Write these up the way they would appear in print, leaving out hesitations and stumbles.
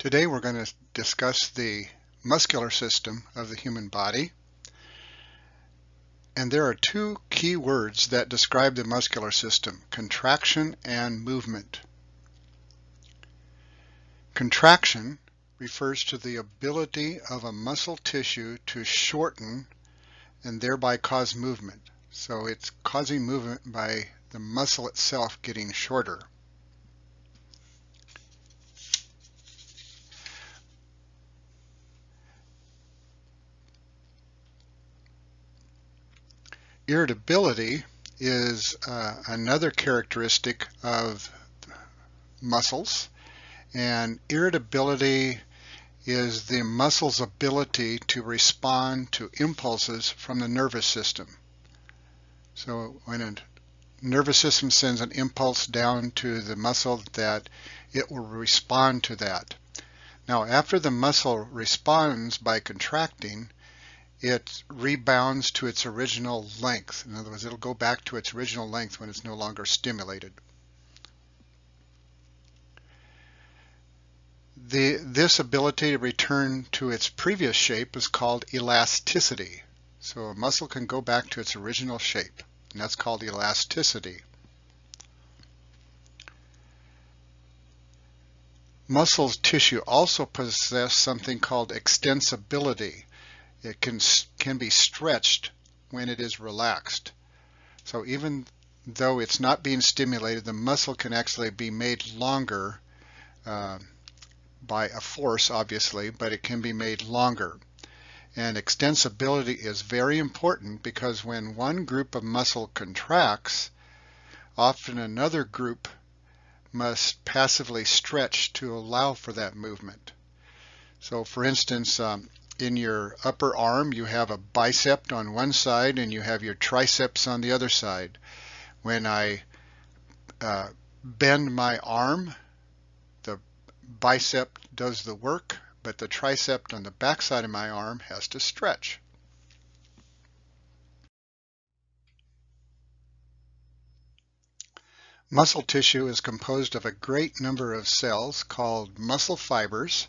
Today we're going to discuss the muscular system of the human body. And there are two key words that describe the muscular system: contraction and movement. Contraction refers to the ability of a muscle tissue to shorten and thereby cause movement. So it's causing movement by the muscle itself getting shorter. Irritability is another characteristic of muscles, and irritability is the muscle's ability to respond to impulses from the nervous system. So when a nervous system sends an impulse down to the muscle, that it will respond to that. Now, after the muscle responds by contracting, it rebounds to its original length. In other words, it'll go back to its original length when it's no longer stimulated. This ability to return to its previous shape is called elasticity. So a muscle can go back to its original shape, and that's called elasticity. Muscle tissue also possess something called extensibility. It can be stretched when it is relaxed. So even though it's not being stimulated, the muscle can actually be made longer by a force, obviously, but it can be made longer. And extensibility is very important because when one group of muscle contracts, often another group must passively stretch to allow for that movement. So for instance, in your upper arm, you have a bicep on one side and you have your triceps on the other side. When I bend my arm, the bicep does the work, but the tricep on the back side of my arm has to stretch. Muscle tissue is composed of a great number of cells called muscle fibers,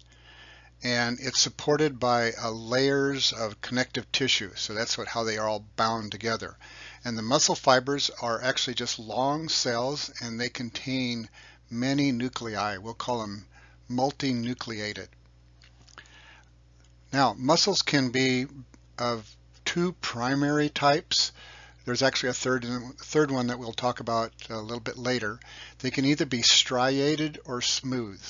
and it's supported by layers of connective tissue. So that's how they are all bound together. And the muscle fibers are actually just long cells, and they contain many nuclei. We'll call them multinucleated. Now, muscles can be of two primary types. There's actually a third one that we'll talk about a little bit later. They can either be striated or smooth.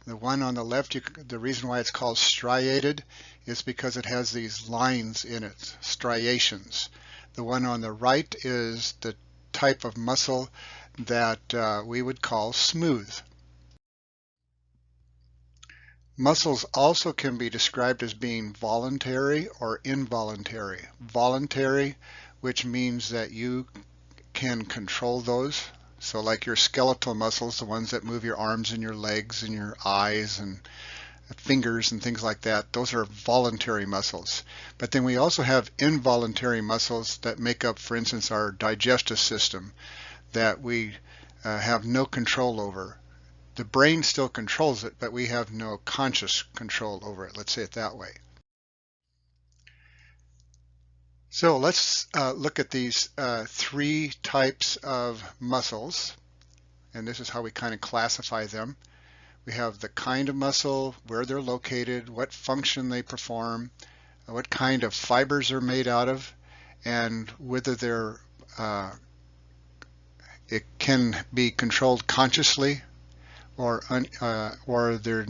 The one on the left, the reason why it's called striated is because it has these lines in it, striations. The one on the right is the type of muscle that we would call smooth. Muscles also can be described as being voluntary or involuntary. Voluntary, which means that you can control those. So like your skeletal muscles, the ones that move your arms and your legs and your eyes and fingers and things like that, those are voluntary muscles. But then we also have involuntary muscles that make up, for instance, our digestive system that we have no control over. The brain still controls it, but we have no conscious control over it. Let's say it that way. So let's look at these three types of muscles, and this is how we kind of classify them. We have the kind of muscle, where they're located, what function they perform, what kind of fibers are made out of, and whether it can be controlled consciously or they're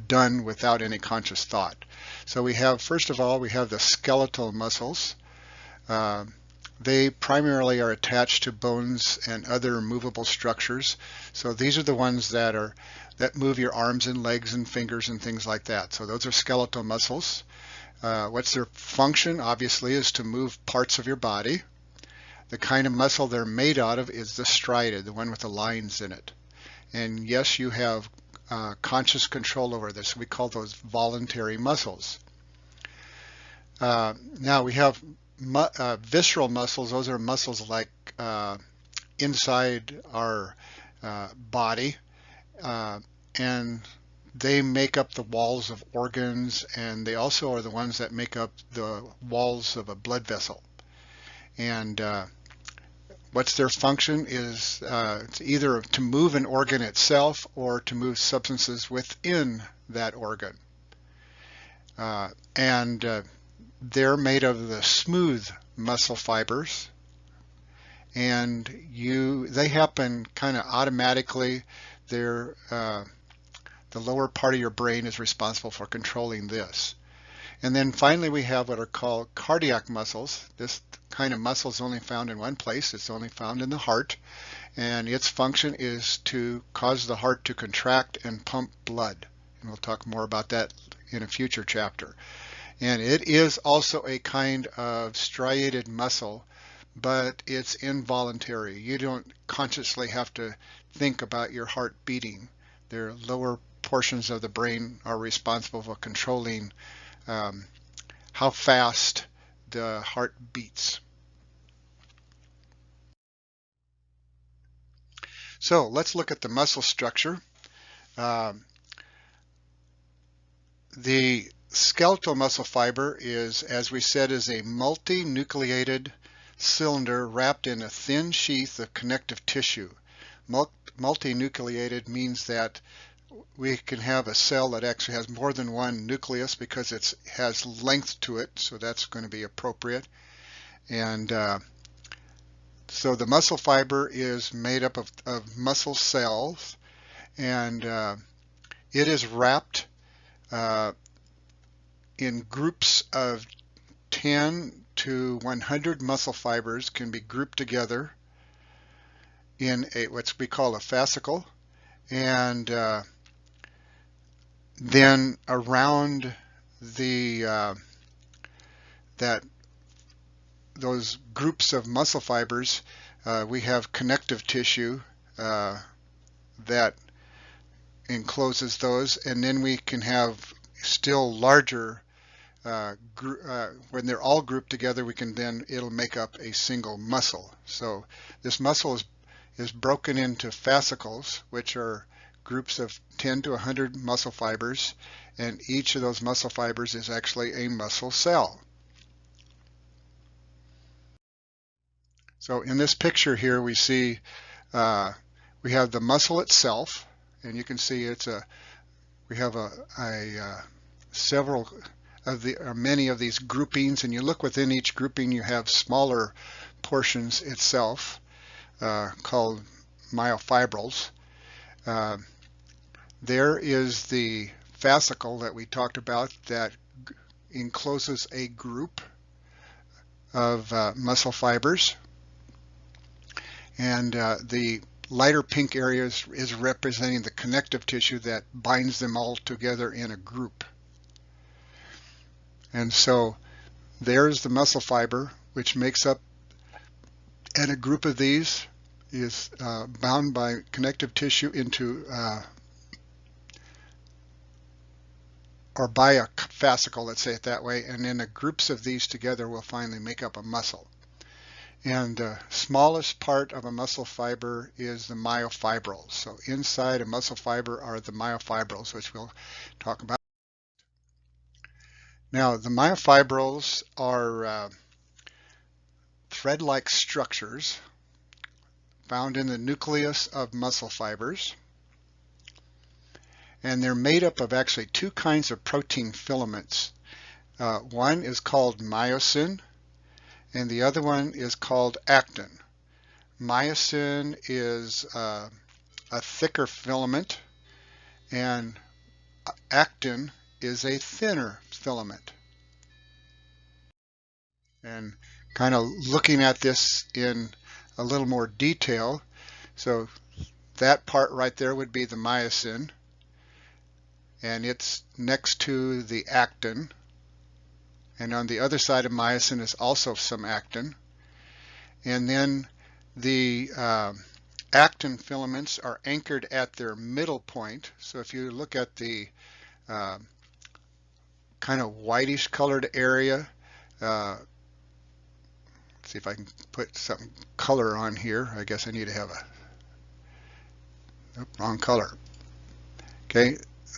done without any conscious thought. So we have, first of all, we have the skeletal muscles. They primarily are attached to bones and other movable structures. So these are the ones that move your arms and legs and fingers and things like that. So those are skeletal muscles. What's their function? Obviously, is to move parts of your body. The kind of muscle they're made out of is the striated, the one with the lines in it. And yes, you have conscious control over this. We call those voluntary muscles. Now we have visceral muscles. Those are muscles like inside our body, and they make up the walls of organs, and they also are the ones that make up the walls of a blood vessel. And what's their function is it's either to move an organ itself or to move substances within that organ. And they're made of the smooth muscle fibers, and they happen kind of automatically. They're the lower part of your brain is responsible for controlling this. And then finally we have what are called cardiac muscles. This kind of muscle is only found in one place. It's only found in the heart, and its function is to cause the heart to contract and pump blood. And we'll talk more about that in a future chapter. And it is also a kind of striated muscle, but it's involuntary. You don't consciously have to think about your heart beating. Their lower portions of the brain are responsible for controlling how fast the heart beats. So let's look at the muscle structure. The skeletal muscle fiber is, as we said, is a multinucleated cylinder wrapped in a thin sheath of connective tissue. Multinucleated means that we can have a cell that actually has more than one nucleus because it has length to it, so that's going to be appropriate. And so the muscle fiber is made up of muscle cells, and it is wrapped in groups of 10 to 100 muscle fibers can be grouped together in what we call a fascicle, and then around those groups of muscle fibers we have connective tissue that encloses those, and then we can have still larger when they're all grouped together, it'll make up a single muscle. So this muscle is broken into fascicles, which are groups of 10 to 100 muscle fibers, and each of those muscle fibers is actually a muscle cell. So in this picture here we see we have the muscle itself, and you can see we have several of many of these groupings, and you look within each grouping, you have smaller portions itself called myofibrils. There is the fascicle that we talked about that encloses a group of muscle fibers, and the lighter pink area is representing the connective tissue that binds them all together in a group. And so there's the muscle fiber, which makes up, and a group of these is bound by connective tissue into or by a fascicle, let's say it that way, and then the groups of these together will finally make up a muscle. And the smallest part of a muscle fiber is the myofibrils. So inside a muscle fiber are the myofibrils, which we'll talk about. Now, the myofibrils are thread-like structures found in the nucleus of muscle fibers, and they're made up of actually two kinds of protein filaments. One is called myosin, and the other one is called actin. Myosin is a thicker filament, and actin is a thinner filament. And kind of looking at this in a little more detail, so that part right there would be the myosin, and it's next to the actin, and on the other side of myosin is also some actin, and then the actin filaments are anchored at their middle point. So if you look at the kind of whitish colored area, let's see if I can put some color on here. I guess I need to have wrong color. Okay,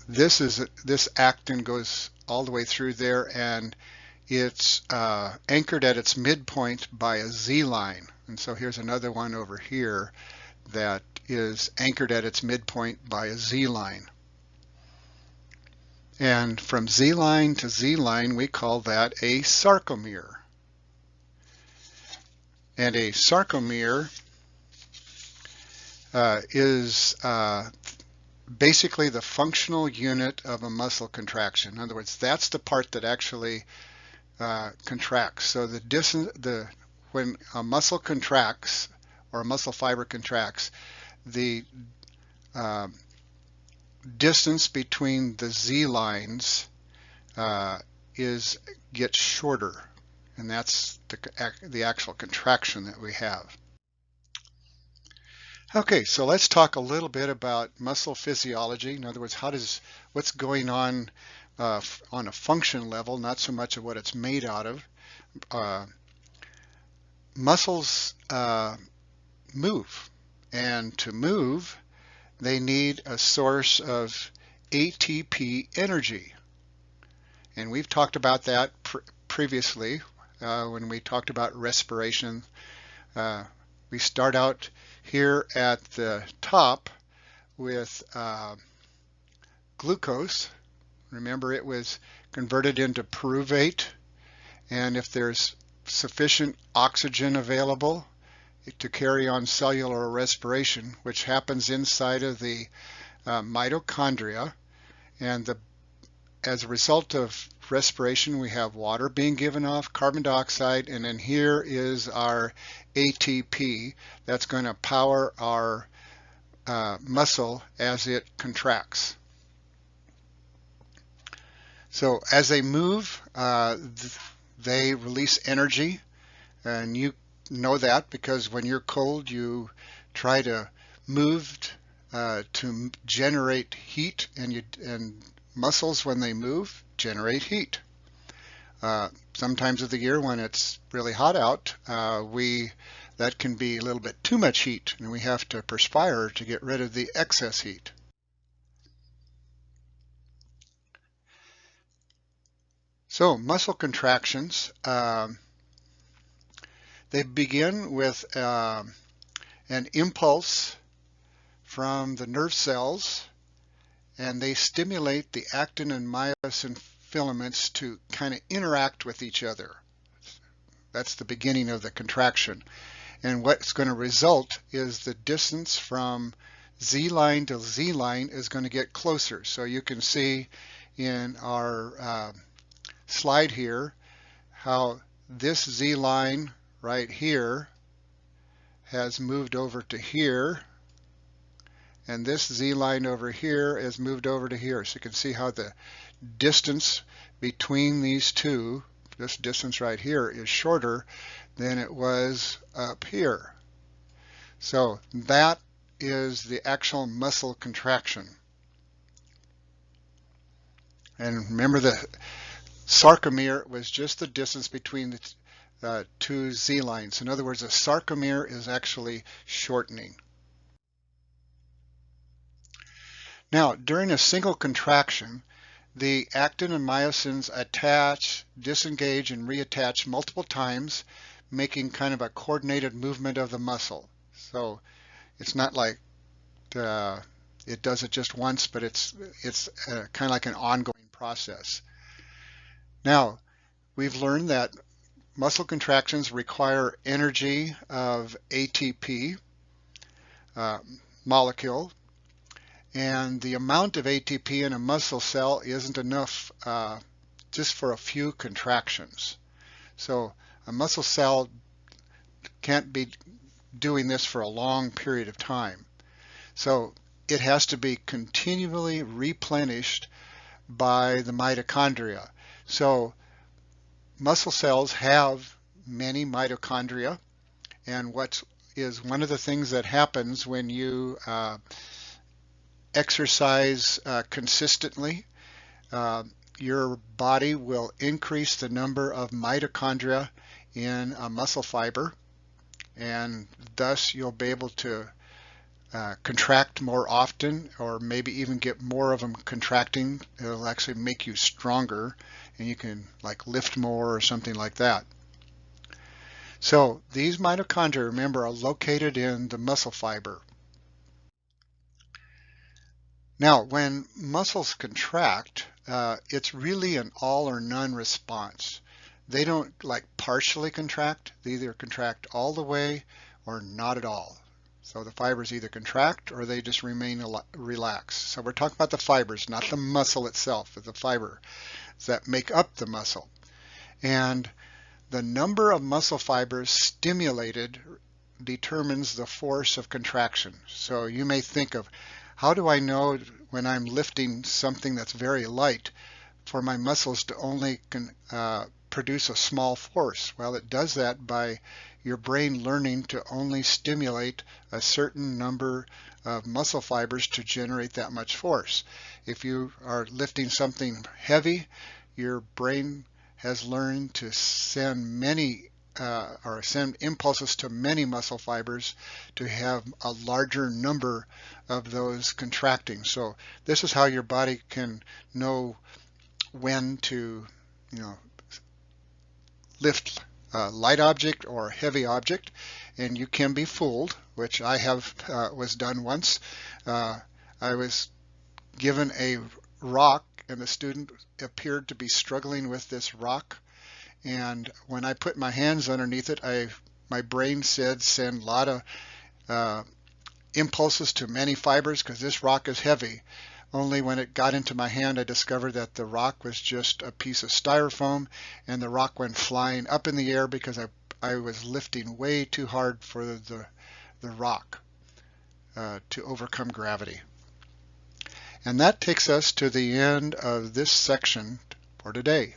this actin goes all the way through there, and it's anchored at its midpoint by a Z line. And so here's another one over here that is anchored at its midpoint by a Z line. And from Z line to Z line, we call that a sarcomere. And a sarcomere is basically the functional unit of a muscle contraction. In other words, that's the part that actually contracts. So when a muscle contracts or a muscle fiber contracts, the distance between the Z lines gets shorter, and that's the actual contraction that we have. Okay, so let's talk a little bit about muscle physiology. In other words, what's going on a function level, not so much of what it's made out of. Muscles move, and to move, they need a source of ATP energy. And we've talked about that previously when we talked about respiration. We start out here at the top with glucose. Remember, it was converted into pyruvate, and if there's sufficient oxygen available to carry on cellular respiration, which happens inside of the mitochondria, and as a result of respiration, we have water being given off, carbon dioxide, and then here is our ATP that's going to power our muscle as it contracts. So as they move, they release energy, and you know that because when you're cold, you try to move to generate heat, and muscles, when they move, generate heat. Sometimes of the year when it's really hot out, that can be a little bit too much heat, and we have to perspire to get rid of the excess heat. So muscle contractions, they begin with an impulse from the nerve cells, and they stimulate the actin and myosin filaments to kind of interact with each other. That's the beginning of the contraction. And what's going to result is the distance from Z line to Z line is going to get closer. So you can see in our slide here how this Z line right here has moved over to here, and this Z line over here is moved over to here. So you can see how the distance between these two, this distance right here, is shorter than it was up here. So that is the actual muscle contraction. And remember, the sarcomere was just the distance between the two Z lines. In other words, a sarcomere is actually shortening. Now, during a single contraction, the actin and myosins attach, disengage, and reattach multiple times, making kind of a coordinated movement of the muscle. So it's not like it does it just once, but it's kind of like an ongoing process. Now, we've learned that muscle contractions require energy of ATP molecule, and the amount of ATP in a muscle cell isn't enough just for a few contractions. So a muscle cell can't be doing this for a long period of time. So it has to be continually replenished by the mitochondria. So muscle cells have many mitochondria, and what is one of the things that happens when you exercise consistently, your body will increase the number of mitochondria in a muscle fiber, and thus you'll be able to contract more often, or maybe even get more of them contracting. It'll actually make you stronger, and you can like lift more or something like that. So these mitochondria, remember, are located in the muscle fiber. Now, when muscles contract, it's really an all or none response. They don't like partially contract. They either contract all the way or not at all. So the fibers either contract or they just remain relaxed. So we're talking about the fibers, not the muscle itself, but the fiber that make up the muscle. And the number of muscle fibers stimulated determines the force of contraction. So you may think of, how do I know when I'm lifting something that's very light for my muscles to only produce a small force? Well, it does that by your brain learning to only stimulate a certain number of muscle fibers to generate that much force. If you are lifting something heavy, your brain has learned to send send impulses to many muscle fibers to have a larger number of those contracting. So this is how your body can know when to, lift a light object or a heavy object, and you can be fooled, which I have was done once. I was given a rock, and the student appeared to be struggling with this rock, and when I put my hands underneath it, my brain said send a lot of impulses to many fibers because this rock is heavy. Only when it got into my hand, I discovered that the rock was just a piece of styrofoam, and the rock went flying up in the air because I was lifting way too hard for the rock to overcome gravity. And that takes us to the end of this section for today.